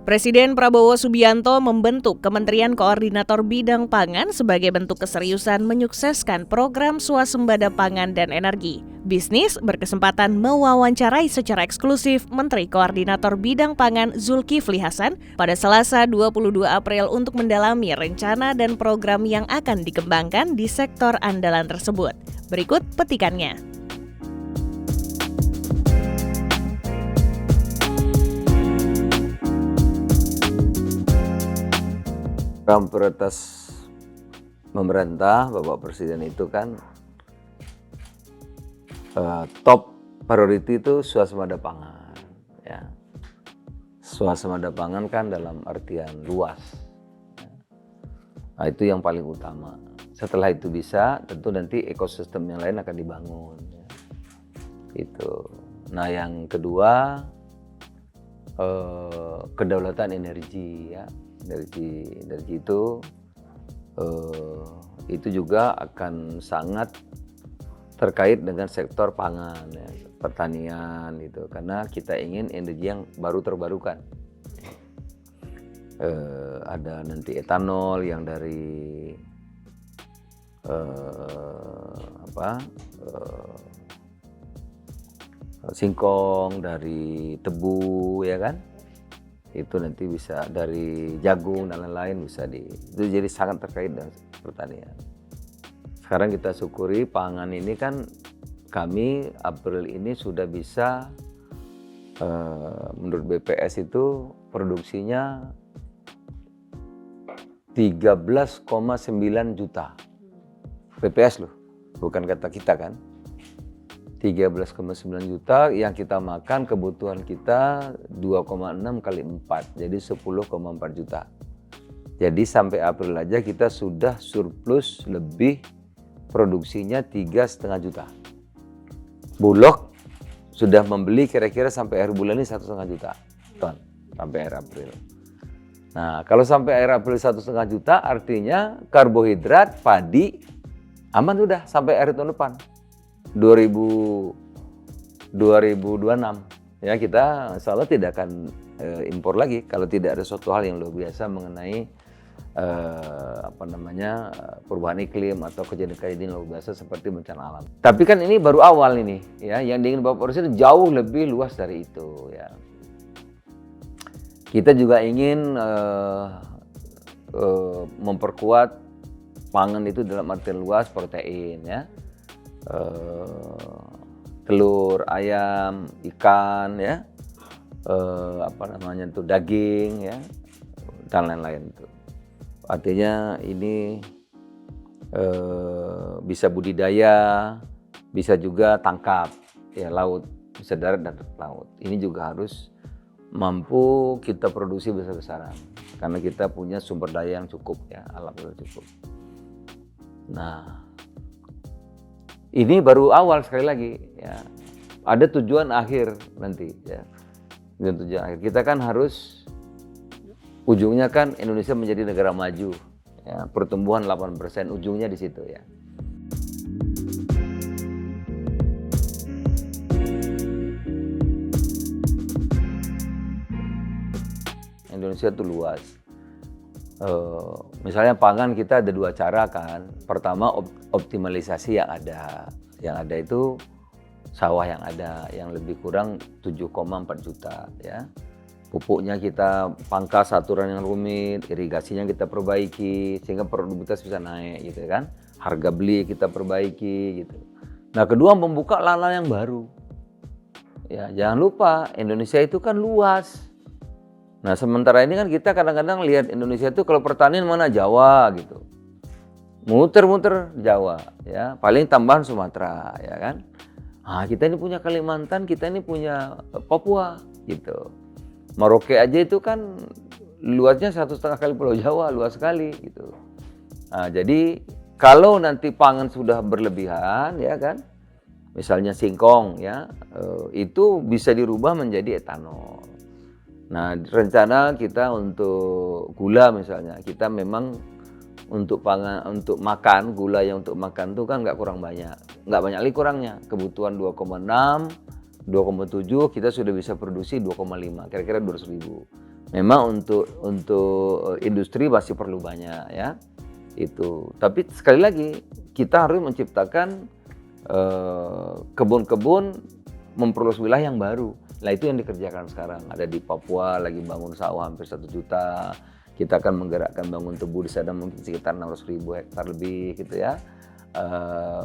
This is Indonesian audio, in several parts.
Presiden Prabowo Subianto membentuk Kementerian Koordinator Bidang Pangan sebagai bentuk keseriusan menyukseskan program swasembada pangan dan energi. Bisnis berkesempatan mewawancarai secara eksklusif Menteri Koordinator Bidang Pangan Zulkifli Hasan pada Selasa 22 April untuk mendalami rencana dan program yang akan dikembangkan di sektor andalan tersebut. Berikut petikannya. Program prioritas pemerintah, Bapak Presiden itu kan top priority itu swasembada pangan. Ya. Swasembada pangan kan dalam artian luas. Ya. Nah, itu yang paling utama. Setelah itu bisa, tentu nanti ekosistem yang lain akan dibangun. Ya. Itu. Nah, yang kedua kedaulatan energi ya. Energi itu juga akan sangat terkait dengan sektor pangan, ya, pertanian itu, karena kita ingin energi yang baru terbarukan. Ada nanti etanol yang dari singkong, dari tebu, ya kan? Itu nanti bisa dari jagung dan lain-lain bisa itu jadi sangat terkait dengan pertanian. Sekarang kita syukuri pangan ini kan kami April ini sudah bisa menurut BPS itu produksinya 13,9 juta. BPS loh, bukan kata kita kan. 13,9 juta yang kita makan, kebutuhan kita 2,6 kali 4, jadi 10,4 juta. Jadi sampai April aja kita sudah surplus lebih produksinya 3,5 juta. Bulog sudah membeli kira-kira sampai akhir bulan ini 1,5 juta ton sampai akhir April. Nah, kalau sampai akhir April 1,5 juta artinya karbohidrat, padi aman sudah sampai akhir tahun depan. 2026 ya, kita insya Allah tidak akan impor lagi kalau tidak ada suatu hal yang luar biasa mengenai perubahan iklim atau kejadian-kejadian luar biasa seperti bencana alam. Tapi kan ini baru awal ini ya, yang diingin Bapak Presiden jauh lebih luas dari itu ya. Kita juga ingin memperkuat pangan itu dalam artian luas, protein ya. Telur, ayam, ikan ya, daging ya, dan lain-lain itu. Artinya ini bisa budidaya, bisa juga tangkap ya, laut, bisa darat dan laut. Ini juga harus mampu kita produksi besar-besaran karena kita punya sumber daya yang cukup ya, alam yang cukup. Nah, ini baru awal sekali lagi ya. Ada tujuan akhir nanti ya. Tujuan akhir kita kan harus ujungnya kan Indonesia menjadi negara maju ya, pertumbuhan 8%, ujungnya di situ ya. Indonesia itu luas. Misalnya pangan kita ada dua cara kan. Pertama optimalisasi yang ada. Yang ada itu sawah yang ada yang lebih kurang 7,4 juta ya. Pupuknya kita pangkas aturan yang rumit, irigasinya kita perbaiki sehingga produktivitas bisa naik gitu kan. Harga beli kita perbaiki gitu. Nah, kedua membuka lahan yang baru. Ya, jangan lupa Indonesia itu kan luas. Nah, sementara ini kan kita kadang-kadang lihat Indonesia itu kalau pertanian mana Jawa gitu. Muter-muter Jawa ya, paling tambahan Sumatera ya kan. Nah, kita ini punya Kalimantan, kita ini punya Papua gitu. Merauke aja itu kan luasnya 1,5 kali Pulau Jawa, luas sekali gitu. Nah, jadi kalau nanti pangan sudah berlebihan ya kan, misalnya singkong ya, itu bisa dirubah menjadi etanol. Nah, rencana kita untuk gula misalnya, kita memang untuk makan, gula yang untuk makan itu kan nggak banyak lagi kurangnya. Kebutuhan 2,6, 2,7 kita sudah bisa produksi 2,5, kira-kira 200.000. Memang untuk industri masih perlu banyak ya. Itu. Tapi sekali lagi kita harus menciptakan kebun-kebun memperluas wilayah yang baru. Nah itu yang dikerjakan sekarang. Ada di Papua lagi bangun sawah hampir 1 juta. Kita akan menggerakkan bangun tebu di sana mungkin sekitar 600.000 hektar lebih gitu ya.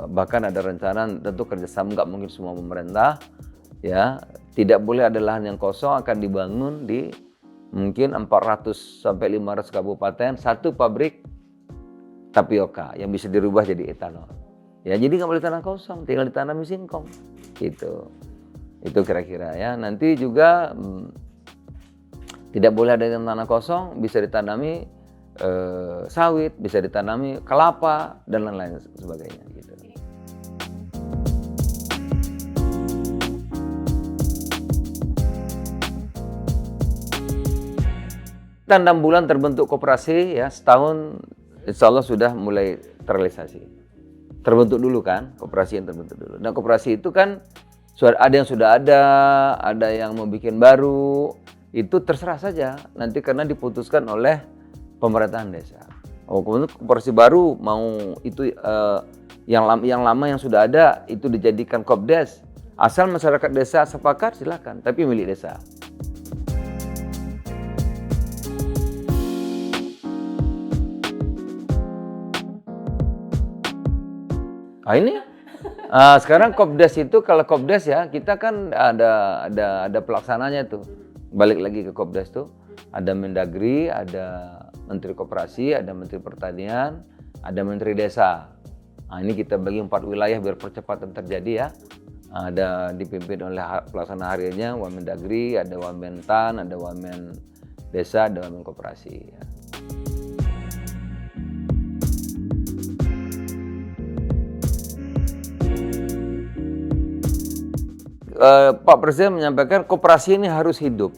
Bahkan ada rencana tentu kerjasama, nggak mungkin semua pemerintah ya. Tidak boleh ada lahan yang kosong, akan dibangun di mungkin 400 sampai 500 kabupaten satu pabrik tapioka yang bisa dirubah jadi etanol. Ya jadi nggak boleh tanah kosong, tinggal ditanami singkong gitu. Itu kira-kira ya. Nanti juga tidak boleh ada yang tanah kosong, bisa ditanami sawit, bisa ditanami kelapa dan lain-lain sebagainya gitu. Kita 6 bulan terbentuk koperasi ya, setahun insya Allah sudah mulai terrealisasi. Terbentuk dulu kan, koperasi yang terbentuk dulu. Nah koperasi itu kan ada yang sudah ada yang mau bikin baru, itu terserah saja nanti karena diputuskan oleh pemerintahan desa. Kemudian koperasi baru mau itu yang lama yang sudah ada itu dijadikan Kopdes. Asal masyarakat desa sepakat silakan, tapi milik desa. Nah ini sekarang Kopdes itu kalau Kopdes ya kita kan ada pelaksananya tuh. Balik lagi ke Kopdes tuh ada Mendagri, ada Menteri Koperasi, ada Menteri Pertanian, ada Menteri Desa. Nah ini kita bagi 4 wilayah biar percepatan terjadi ya. Ada dipimpin oleh pelaksana hariannya Wamen Dagri, ada Wamen Tan, ada Wamen Desa, ada Wamen Koperasi. Ya. Pak Presiden menyampaikan koperasi ini harus hidup.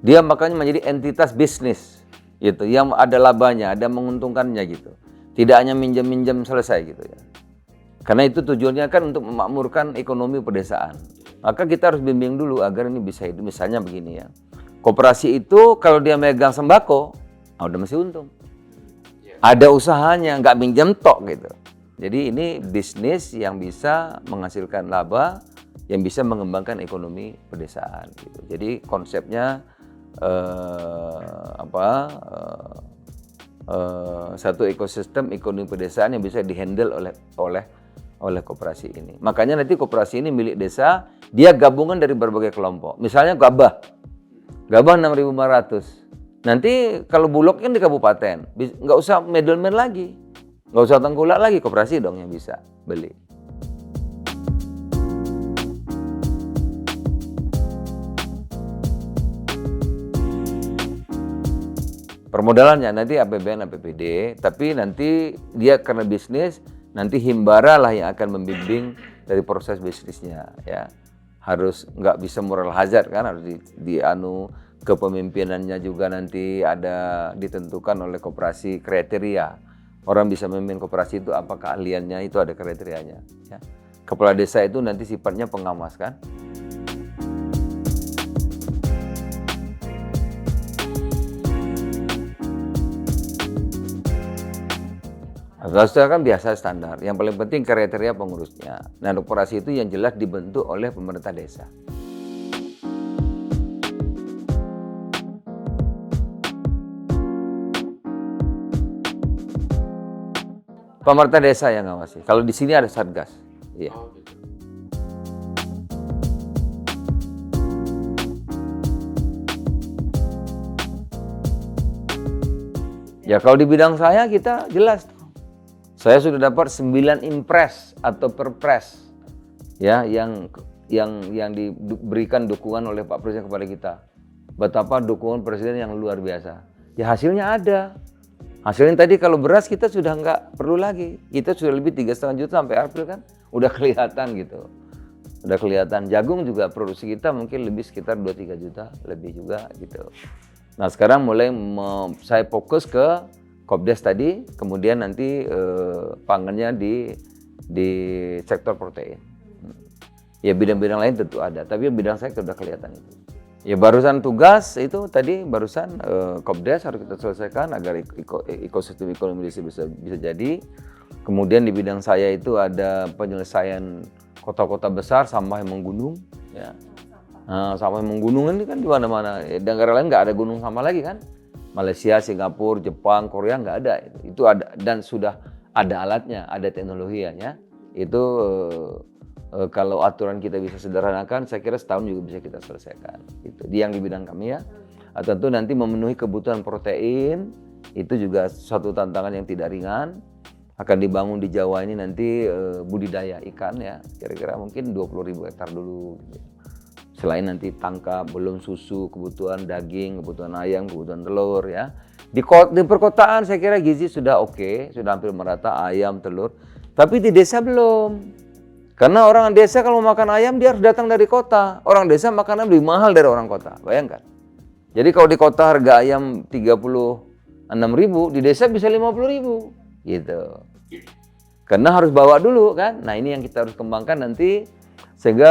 Dia makanya menjadi entitas bisnis gitu, yang ada labanya, ada menguntungkannya gitu. Tidak hanya minjam-minjam selesai gitu ya. Karena itu tujuannya kan untuk memakmurkan ekonomi pedesaan. Maka kita harus bimbing dulu agar ini bisa hidup. Misalnya begini ya. Koperasi itu kalau dia megang sembako, udah mesti untung. Ada usahanya, nggak minjam tok gitu. Jadi ini bisnis yang bisa menghasilkan laba, yang bisa mengembangkan ekonomi pedesaan gitu. Jadi konsepnya satu ekosistem ekonomi pedesaan yang bisa dihandle oleh koperasi ini. Makanya nanti koperasi ini milik desa, dia gabungan dari berbagai kelompok. Misalnya Gabah 6.500. Nanti kalau Bulog kan di kabupaten, nggak usah middleman lagi, nggak usah tengkulak lagi, koperasi dong yang bisa beli. Permodalannya nanti APBN, APBD, tapi nanti dia karena bisnis, nanti Himbara lah yang akan membimbing dari proses bisnisnya ya. Harus nggak bisa moral hazard kan, harus kepemimpinannya juga nanti ada ditentukan oleh koperasi kriteria. Orang bisa memimpin koperasi itu apa keahliannya, itu ada kriterianya ya. Kepala desa itu nanti sifatnya pengawas kan. Sudah kan biasa standar, yang paling penting kriteria pengurusnya. Nah, koperasi itu yang jelas dibentuk oleh pemerintah desa. Pemerintah desa yang ngawasi. Kalau di sini ada Satgas. Iya. Ya kalau di bidang saya kita jelas. Saya sudah dapat 9 impres atau perpres ya yang diberikan dukungan oleh Pak Presiden kepada kita. Betapa dukungan Presiden yang luar biasa. Ya hasilnya ada. Hasilnya tadi kalau beras kita sudah nggak perlu lagi. Kita sudah lebih 3,5 juta sampai April kan. Udah kelihatan gitu. Udah kelihatan. Jagung juga produksi kita mungkin lebih sekitar 2-3 juta lebih juga gitu. Nah sekarang mulai saya fokus ke Kopdes tadi, kemudian nanti pangannya di sektor protein. Ya bidang-bidang lain tentu ada, tapi bidang saya sudah kelihatan itu. Ya barusan tugas itu tadi barusan Kopdes harus kita selesaikan agar ekosistem ekonomi desa bisa jadi. Kemudian di bidang saya itu ada penyelesaian kota-kota besar sampah yang menggunung. Ya. Nah, sampah yang menggunung ini kan di mana-mana. Negara lain nggak ada gunung sampah lagi kan? Malaysia, Singapura, Jepang, Korea nggak ada. Itu ada dan sudah ada alatnya, ada teknologinya. Itu kalau aturan kita bisa sederhanakan, saya kira setahun juga bisa kita selesaikan. Itu yang di bidang kami ya. Tentu nanti memenuhi kebutuhan protein, itu juga suatu tantangan yang tidak ringan. Akan dibangun di Jawa ini nanti budidaya ikan ya, kira-kira mungkin 20.000 hektar dulu. Gitu. Selain nanti tangkap, belum susu, kebutuhan daging, kebutuhan ayam, kebutuhan telur ya. Di perkotaan saya kira gizi sudah oke, sudah hampir merata ayam, telur. Tapi di desa belum. Karena orang desa kalau makan ayam dia harus datang dari kota. Orang desa makan ayam lebih mahal dari orang kota, bayangkan. Jadi kalau di kota harga ayam 36.000, di desa bisa 50.000, gitu. Karena harus bawa dulu kan. Nah ini yang kita harus kembangkan nanti sehingga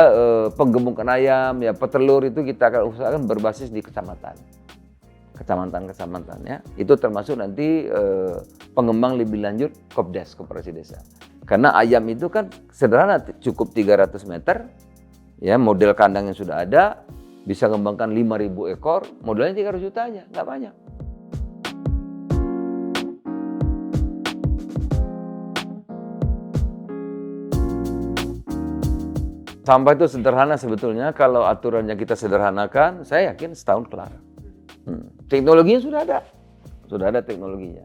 penggemukan ayam, ya petelur itu kita akan usahakan berbasis di kecamatan ya. Itu termasuk nanti pengembang lebih lanjut Kopdes, Koperasi Desa. Karena ayam itu kan sederhana, cukup 300 meter, ya model kandang yang sudah ada, bisa mengembangkan 5.000 ekor, modalnya 300 juta aja, nggak banyak. Sampah itu sederhana sebetulnya, kalau aturannya kita sederhanakan, saya yakin setahun kelar. Teknologinya sudah ada teknologinya.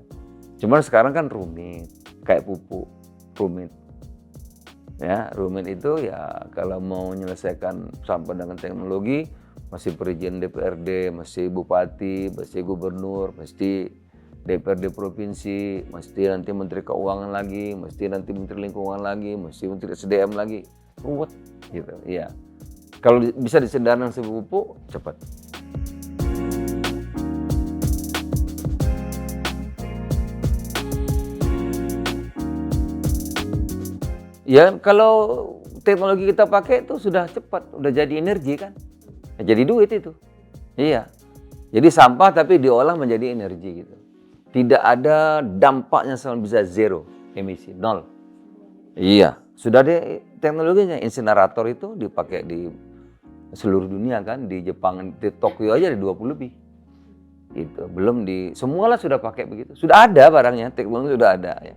Cuman sekarang kan rumit, kayak pupuk. Rumit. Ya, rumit itu ya kalau mau menyelesaikan sampah dengan teknologi masih perizinan DPRD, masih bupati, masih gubernur, mesti DPRD provinsi, mesti nanti Menteri Keuangan lagi, mesti nanti Menteri Lingkungan lagi, mesti Menteri SDM lagi. Ruwet gitu. Iya. Kalau bisa disederhanakan sebuah pupuk cepat. Ya kalau teknologi kita pakai itu sudah cepat, udah jadi energi kan, jadi duit itu. Iya, jadi sampah tapi diolah menjadi energi gitu. Tidak ada dampaknya sama, bisa zero emisi, nol. Iya, sudah ada teknologinya, insinerator itu dipakai di seluruh dunia kan, di Jepang, di Tokyo aja ada 20 lebih. Itu belum semualah sudah pakai begitu, sudah ada barangnya, teknologi sudah ada ya.